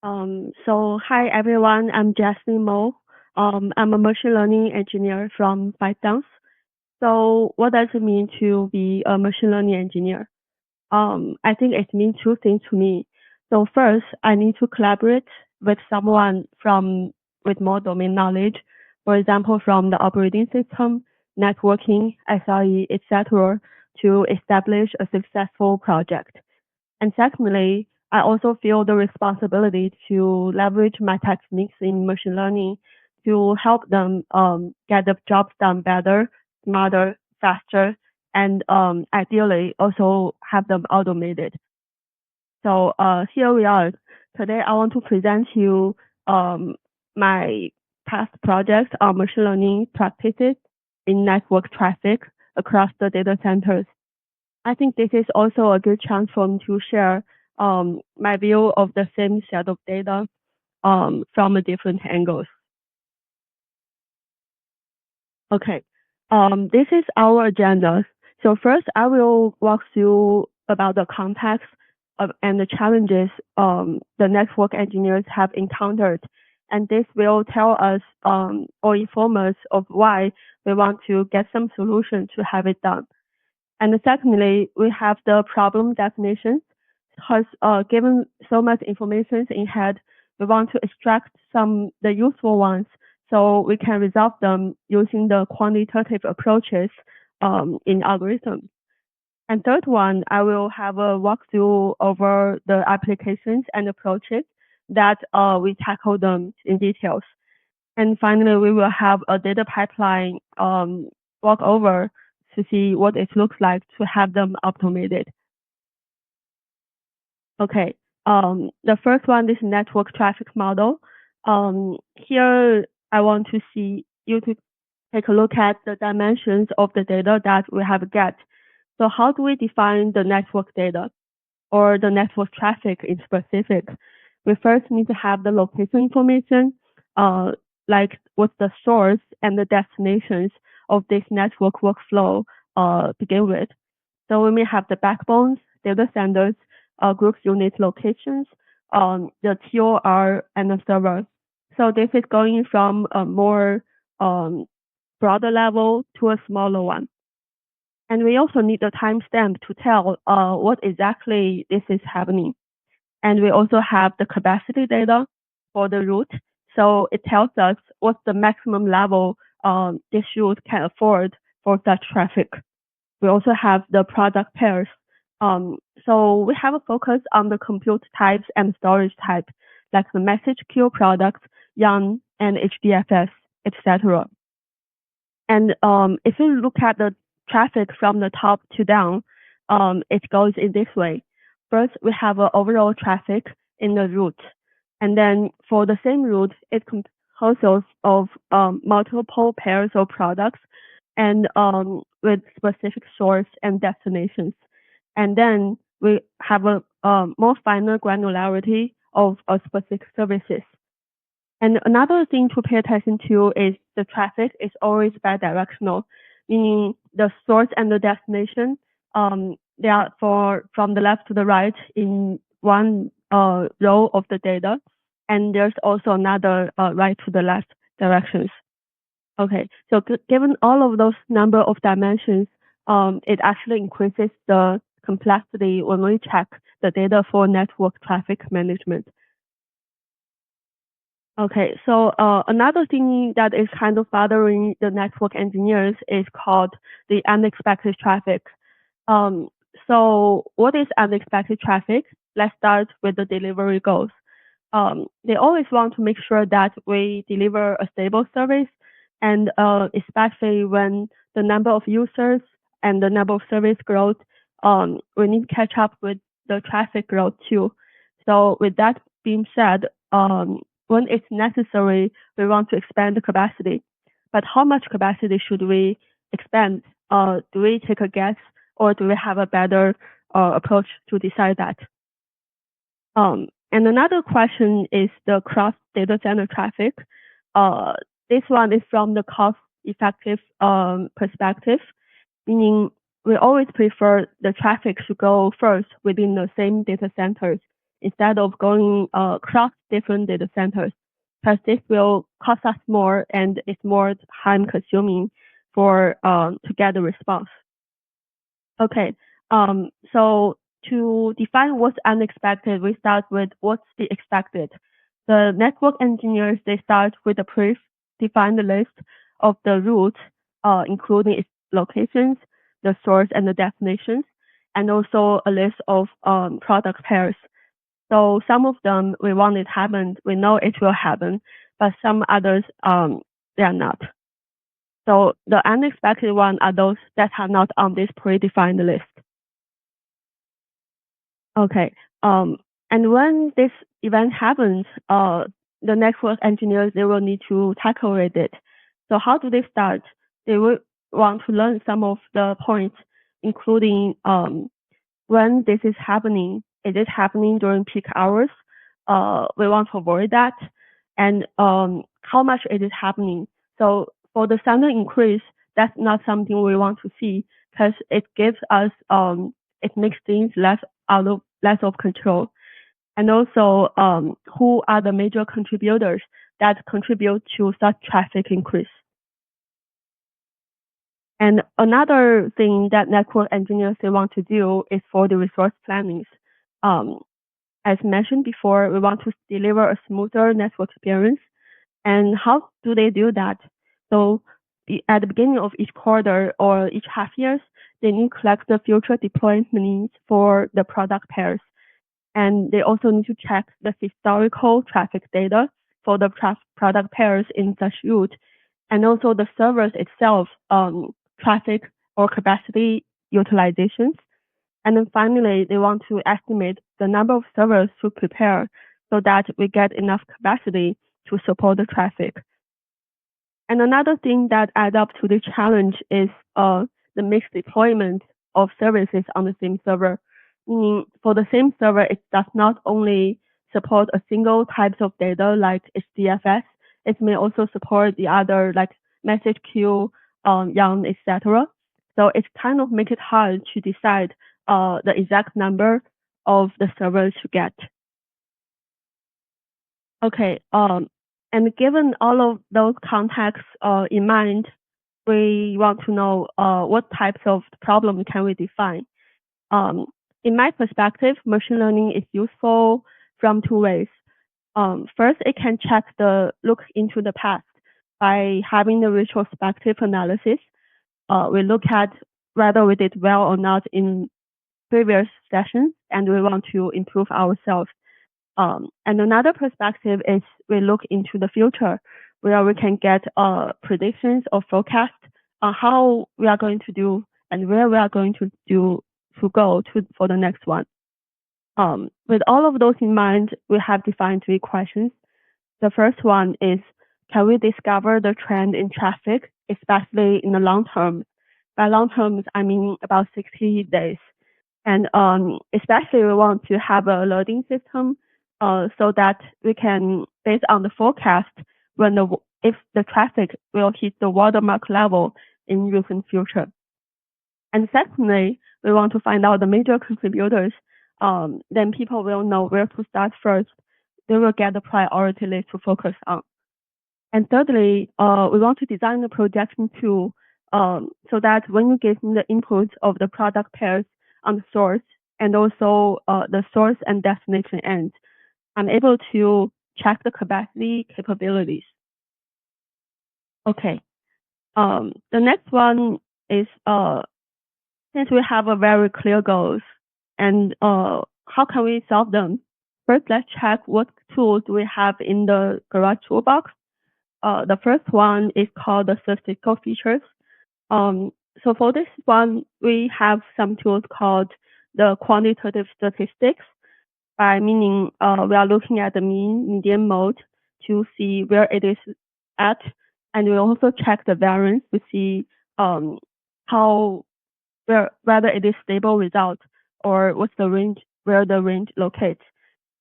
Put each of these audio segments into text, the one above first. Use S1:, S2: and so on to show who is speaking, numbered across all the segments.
S1: Hi everyone, I'm Jasmine Mo. I'm a machine learning engineer from ByteDance. So what does it mean to be a machine learning engineer? I think it means two things to me. So first, I need to collaborate with someone with more domain knowledge, for example, from the operating system, networking, SRE, etc., to establish a successful project. And secondly, I also feel the responsibility to leverage my techniques in machine learning to help them get the jobs done better, smarter, faster, and ideally also have them automated. Here we are. Today I want to present you um, my past projects on machine learning practices in network traffic across the data centers. I think this is also a good chance for me to share my view of the same set of data from a different angles. Okay, this is our agenda. So first, I will walk through about the context and the challenges the network engineers have encountered, and this will tell us or inform us of why we want to get some solution to have it done. And secondly, we have the problem definitions because given so much information in head, we want to extract the useful ones so we can resolve them using the quantitative approaches in algorithms. And third one, I will have a walkthrough over the applications and approaches that we tackle them in details. And finally, we will have a data pipeline walk over to see what it looks like to have them automated. Okay. The first one is network traffic model. Here, I want to see you to take a look at the dimensions of the data that we have get. So how do we define the network data or the network traffic in specific? We first need to have the location information, uh, like what's the source and the destinations of this network workflow begin with. So we may have the backbones, data centers, group unit locations, the TOR, and the server. So this is going from a more um, broader level to a smaller one. And we also need the timestamp to tell what exactly this is happening. And we also have the capacity data for the route. So it tells us what's the maximum level this route can afford for such traffic. We also have the product pairs. So we have a focus on the compute types and storage type, like the message queue products, YARN, and HDFS, etc. And if you look at the traffic from the top to down, it goes in this way. First, we have an overall traffic in the route. And then for the same route, it composes of multiple pairs of products and with specific source and destinations. And then we have a more finer granularity of specific services. And another thing to pay attention to is the traffic is always bidirectional, meaning the source and the destination, they are from the left to the right in one row of the data. And there's also another right to the left directions. Okay, so given all of those number of dimensions, it actually increases the complexity when we check the data for network traffic management. Okay, so another thing that is kind of bothering the network engineers is called the unexpected traffic. Um, so what is unexpected traffic? Let's start with the delivery goals. They always want to make sure that we deliver a stable service, and especially when the number of users and the number of service growth, we need to catch up with the traffic growth too. So with that being said, when it's necessary, we want to expand the capacity. But how much capacity should we expand? Do we take a guess, or do we have a better approach to decide that? And another question is the cross data center traffic. Uh, this one is from the cost effective perspective, meaning we always prefer the traffic to go first within the same data centers instead of going across different data centers, because this will cost us more and it's more time consuming for to get the response. Okay, so to define what's unexpected, we start with what's the expected. The network engineers, they start with a predefined list of the routes, including its locations, the source and the destinations, and also a list of product pairs. So some of them we want it happen, we know it will happen, but some others they are not. So the unexpected one are those that are not on this predefined list. Okay. And when this event happens, the network engineers, they will need to tackle with it. So how do they start? They will want to learn some of the points, including when this is happening. Is it happening during peak hours? We want to avoid that. And how much is it happening? So for the standard increase, that's not something we want to see because it gives us it makes things less of control. And also, who are the major contributors that contribute to such traffic increase? And another thing that network engineers they want to do is for the resource plannings. As mentioned before, we want to deliver a smoother network experience. And how do they do that? So at the beginning of each quarter or each half years, they need to collect the future deployment needs for the product pairs. And they also need to check the historical traffic data for the product pairs in such route, and also the servers itself, traffic or capacity utilizations. And then finally, they want to estimate the number of servers to prepare so that we get enough capacity to support the traffic. And another thing that adds up to the challenge is the mixed deployment of services on the same server. Meaning for the same server, it does not only support a single types of data like HDFS, it may also support the other like message queue, YARN, etc. So it kind of make it hard to decide the exact number of the servers to get. Okay, and given all of those contexts in mind, we want to know what types of problem can we define. In my perspective, machine learning is useful from two ways. First, it can check the look into the past by having the retrospective analysis. We look at whether we did well or not in previous sessions, and we want to improve ourselves. And another perspective is we look into the future, where we can get predictions or forecasts on how we are going to do and where we are going to go for the next one. With all of those in mind, we have defined three questions. The first one is, can we discover the trend in traffic, especially in the long term? By long term, I mean about 60 days. And especially we want to have a alerting system so that we can, based on the forecast, if the traffic will hit the watermark level in recent future. And secondly, we want to find out the major contributors. Then people will know where to start first. They will get the priority list to focus on. And thirdly, we want to design the projection tool so that when you give me the input of the product pairs on the source and also the source and destination end, I'm able to check the capacity capabilities. Okay. The next one is since we have a very clear goals and how can we solve them? First, let's check what tools we have in the Garage toolbox. The first one is called the statistical features. So for this one, we have some tools called the quantitative statistics, by meaning we are looking at the mean, median, mode to see where it is at, and we also check the variance to see whether it is stable result or what's the range, where the range locates.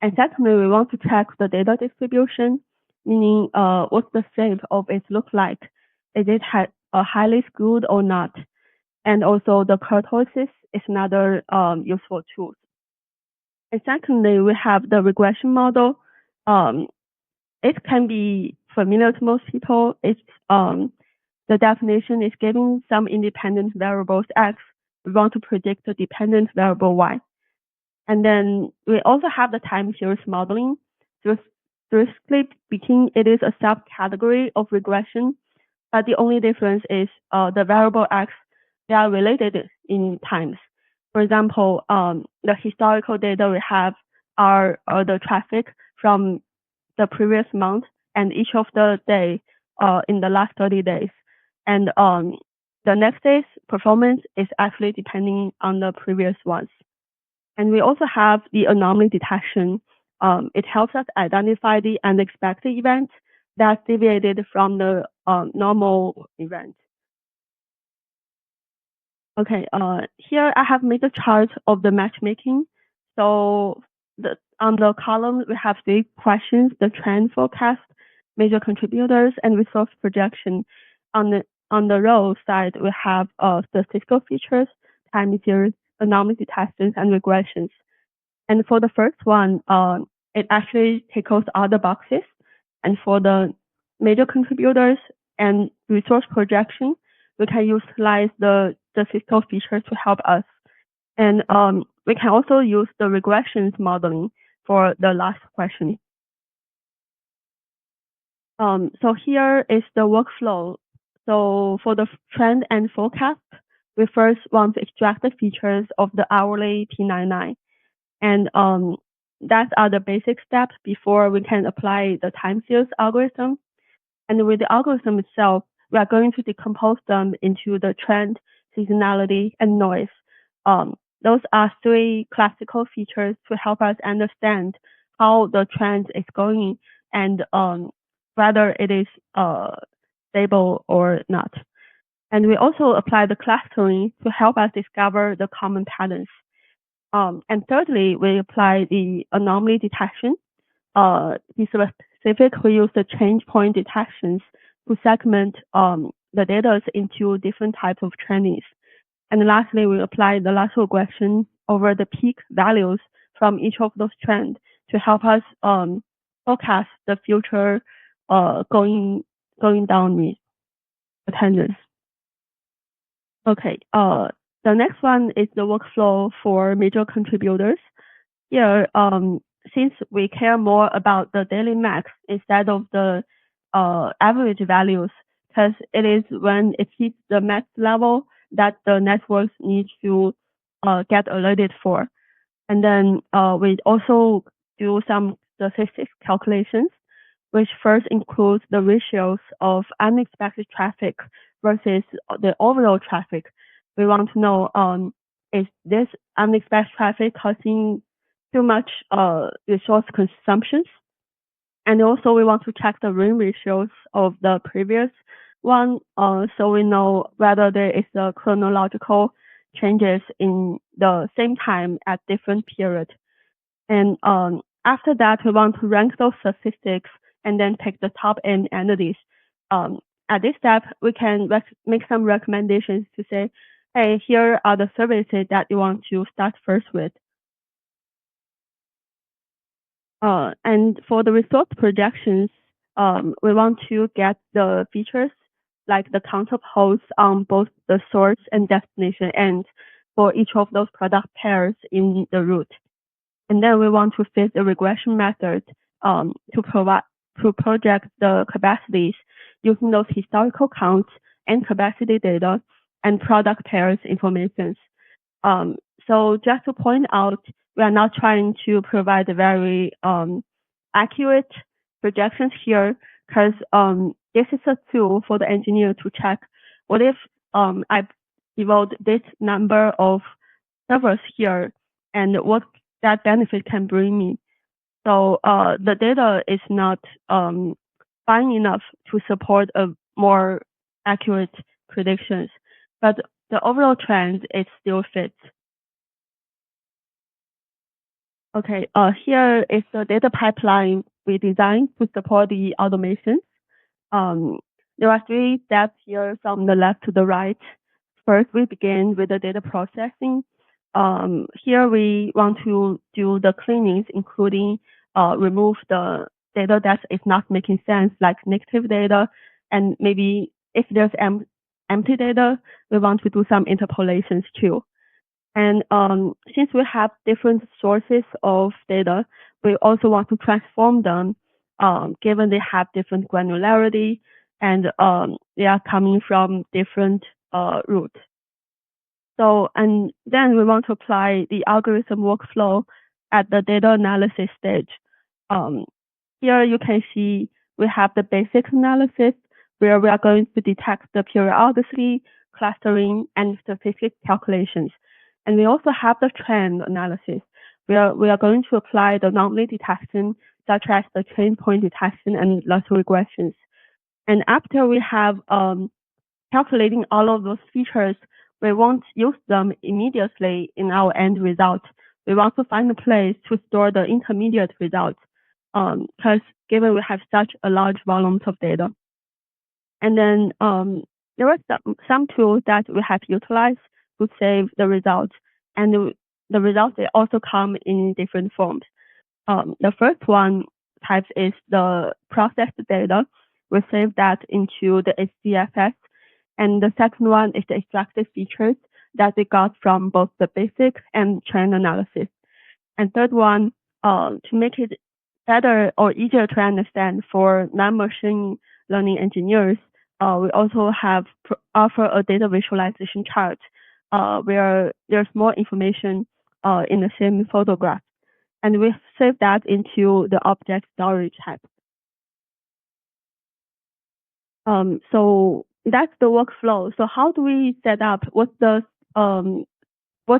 S1: And secondly, we want to check the data distribution, meaning what's the shape of it look like. Is it highly skewed or not? And also the kurtosis is another useful tool. And secondly, we have the regression model. Um, it can be familiar to most people. It's the definition is given some independent variables x. We want to predict the dependent variable y. And then we also have the time series modeling. Specifically speaking, it is a subcategory of regression, but the only difference is the variable x, they are related in times. For example, the historical data we have are the traffic from the previous month and each of the day in the last 30 days. And the next day's performance is actually depending on the previous ones. And we also have the anomaly detection. It helps us identify the unexpected event that deviated from the normal event. Okay, here I have made a chart of the matchmaking. So on the column, we have 3 questions, the trend forecast, major contributors, and resource projection. On the row side, we have statistical features, time series, anomaly detections, and regressions. And for the first one, it actually tickles all the boxes. And for the major contributors and resource projection, we can utilize the statistical features to help us. And we can also use the regressions modeling for the last question. So here is the workflow. So for the trend and forecast, we first want to extract the features of the hourly P99. And that are the basic steps before we can apply the time series algorithm. And with the algorithm itself, we are going to decompose them into the trend, seasonality, and noise. Those are 3 classical features to help us understand how the trend is going and whether it is stable or not. And we also apply the clustering to help us discover the common patterns. And thirdly, we apply the anomaly detection. To be specific, we use the change point detections to segment the data into different types of trainings. And lastly, we apply the lateral regression over the peak values from each of those trends to help us forecast the future going down with attendance. Okay, the next one is the workflow for major contributors. Here, since we care more about the daily max instead of the average values, because it is when it hits the max level that the networks need to get alerted for. And then we also do some statistics calculations, which first includes the ratios of unexpected traffic versus the overall traffic. We want to know is this unexpected traffic causing too much resource consumption? And also we want to check the ring ratios of the previous one, so we know whether there is a chronological changes in the same time at different periods. And after that, we want to rank those statistics and then pick the top end entities. At this step, we can make some recommendations to say, hey, here are the services that you want to start first with. And for the resource projections, we want to get the features like the count of hosts on both the source and destination end for each of those product pairs in the route. And then we want to fit the regression method to project the capacities using those historical counts and capacity data and product pairs information. So just to point out, we are not trying to provide very accurate projections here because this is a tool for the engineer to check what if I devote this number of servers here and what that benefit can bring me. So the data is not fine enough to support a more accurate predictions, but the overall trend it still fits. Okay, here is the data pipeline we designed to support the automation. There are 3 steps here from the left to the right. First, we begin with the data processing. here we want to do the cleanings, including remove the data that is not making sense, like negative data, and maybe if there's empty data, we want to do some interpolations too. And since we have different sources of data, we also want to transform them, given they have different granularity and they are coming from different roots. So, and then we want to apply the algorithm workflow at the data analysis stage. Um, Here you can see we have the basic analysis where we are going to detect the periodicity, clustering, and statistic calculations. And we also have the trend analysis where we are going to apply the anomaly detection, such as the chain point detection and loss regressions. And after we have calculating all of those features, we won't use them immediately in our end result. We want to find a place to store the intermediate results because given we have such a large volumes of data. And then there are some tools that we have utilized to save the results. And the results, they also come in different forms. The first one type is the processed data. We save that into the HDFS. And the second one is the extracted features that we got from both the basic and trend analysis. And third one, to make it better or easier to understand for non-machine learning engineers, we also have offer a data visualization chart where there's more information in the same photograph. And we save that into the object storage type. So that's the workflow. So how do we set up? What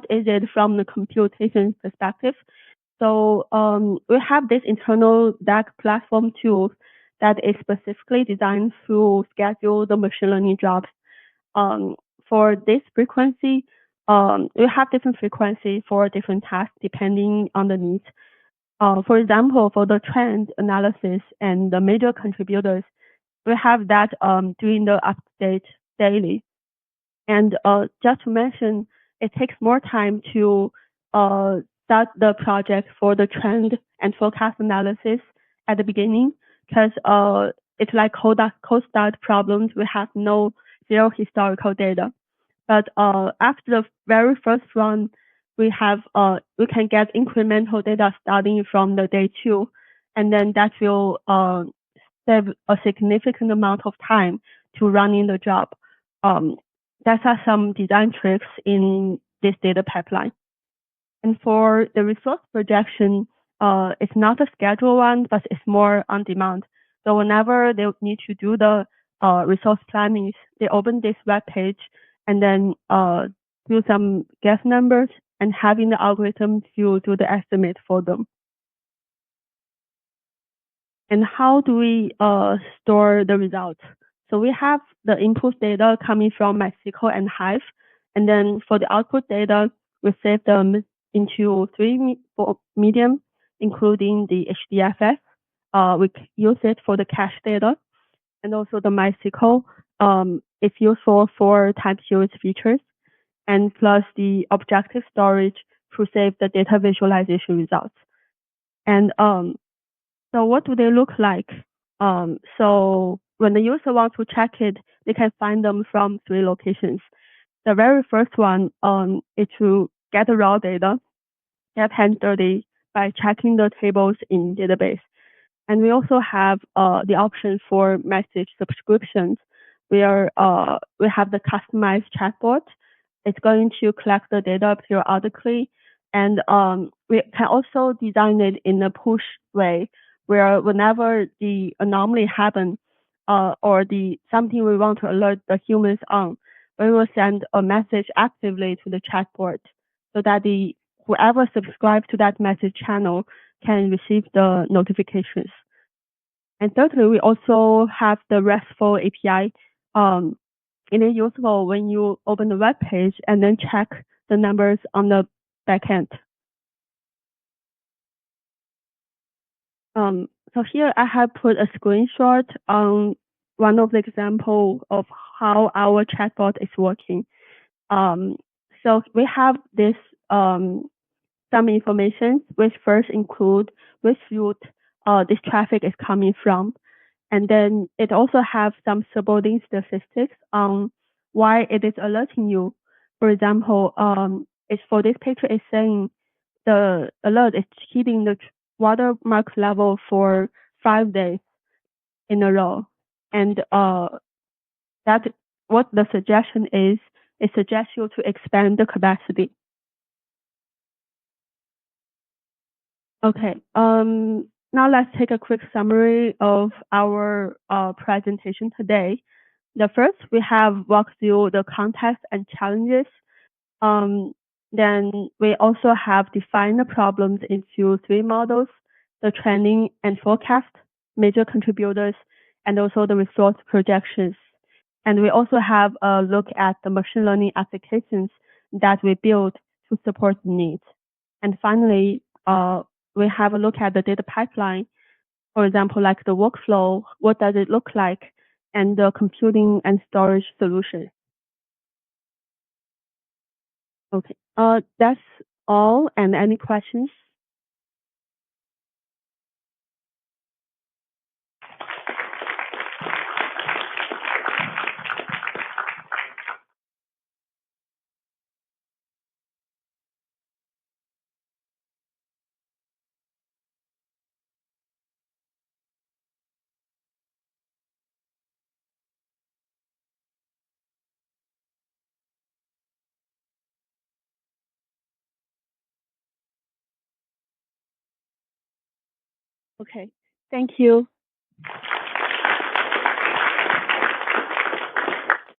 S1: is it from the computation perspective? So we have this internal DAG platform tool that is specifically designed to schedule the machine learning jobs. For this frequency, we have different frequency for different tasks depending on the needs. For example, for the trend analysis and the major contributors, we have that doing the update daily. And just to mention, it takes more time to start the project for the trend and forecast analysis at the beginning because it's like cold start problems. We have no zero historical data. But after the very first run, we can get incremental data starting from the day 2, and then that will save a significant amount of time to running the job. That are some design tricks in this data pipeline. And for the resource projection, it's not a scheduled one, but it's more on demand. So whenever they need to do the resource planning, they open this web page and then do some guess numbers and having the algorithm to do the estimate for them. And how do we store the results? So we have the input data coming from MySQL and Hive. And then for the output data, we save them into 3 medium, including the HDFS. We use it for the cache data. And also the MySQL is useful for time series features. And plus the objective storage to save the data visualization results. And so what do they look like? So when the user wants to check it, they can find them from 3 locations. The very first one is to get the raw data, get hand dirty by checking the tables in database. And we also have the option for message subscriptions where we have the customized chatbot. It's going to collect the data periodically. And we can also design it in a push way where whenever the anomaly happens or something we want to alert the humans on, we will send a message actively to the chatbot so that whoever subscribes to that message channel can receive the notifications. And thirdly, we also have the RESTful API. It is useful when you open the web page and then check the numbers on the backend. So here I have put a screenshot on one of the examples of how our chatbot is working. So we have this some information, which first include which route this traffic is coming from. And then it also have some supporting statistics on why it is alerting you. For example, it's for this picture, it's saying the alert is hitting the watermark level for 5 days in a row. And that what the suggestion is, it suggests you to expand the capacity. Okay. Now let's take a quick summary of our presentation today. The first, we have walked through the context and challenges. Um, then we also have defined the problems into three models: the training and forecast, major contributors, and also the resource projections. And we also have a look at the machine learning applications that we built to support the needs. And finally, we have a look at the data pipeline, for example, like the workflow, what does it look like, and the computing and storage solution. Okay, that's all. And any questions? Okay, thank you.